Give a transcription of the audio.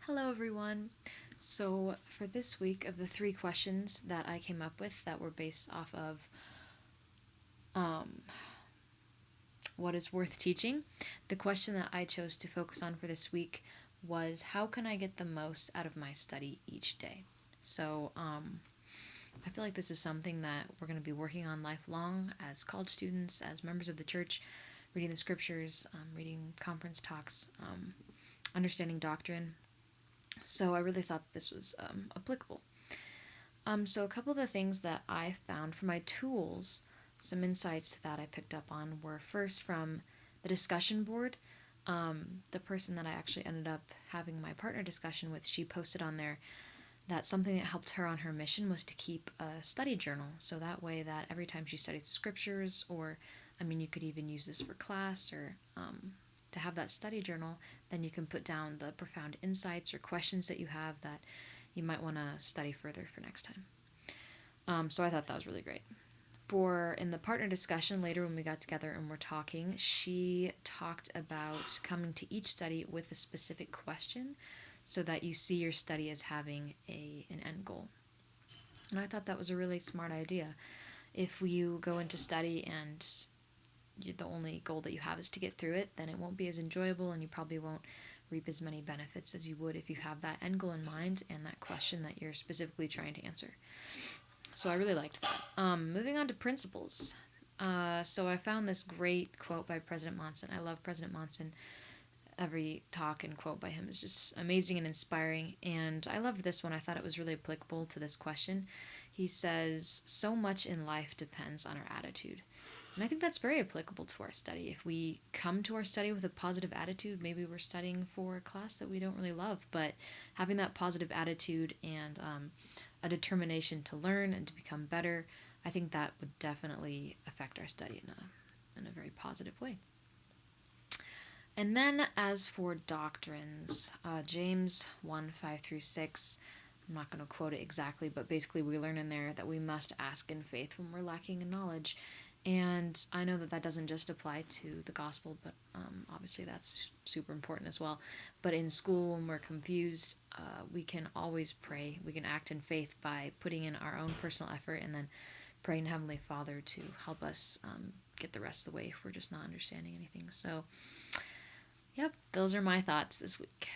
Hello, everyone. So, for this week, of the three questions that I came up with that were based off of um, what is worth teaching, the question that I chose to focus on for this week was how can I get the most out of my study each day? So, I feel like this is something that we're going to be working on lifelong as college students, as members of the church, reading the scriptures, reading conference talks, understanding doctrine. So I really thought this was applicable. So a couple of the things that I found for my tools, some insights that I picked up on were first from the discussion board. The person that I actually ended up having my partner discussion with, she posted on there that something that helped her on her mission was to keep a study journal. So that way that every time she studies the scriptures, or you could even use this for class or to have that study journal, then you can put down the profound insights or questions that you have that you might want to study further for next time. So I thought that was really great. For in the partner discussion later when we got together and we're talking, she talked about coming to each study with a specific question so that you see your study as having an end goal. And I thought that was a really smart idea. If you go into study and the only goal that you have is to get through it, then it won't be as enjoyable and you probably won't reap as many benefits as you would if you have that end goal in mind and that question that you're specifically trying to answer. So I really liked that. Moving on to principles. So I found this great quote by President Monson. I love President Monson. Every talk and quote by him is just amazing and inspiring. And I loved this one. I thought it was really applicable to this question. He says, "So much in life depends on our attitude." And I think that's very applicable to our study. If we come to our study with a positive attitude, maybe we're studying for a class that we don't really love, but having that positive attitude and a determination to learn and to become better, I think that would definitely affect our study in a very positive way. And then, as for doctrines, James 1 5 through 6, I'm not going to quote it exactly, but basically, we learn in there that we must ask in faith when we're lacking in knowledge. And I know that that doesn't just apply to the gospel, but obviously that's super important as well. But in school, when we're confused, we can always pray. We can act in faith by putting in our own personal effort and then praying to Heavenly Father to help us get the rest of the way if we're just not understanding anything. So, yep, those are my thoughts this week.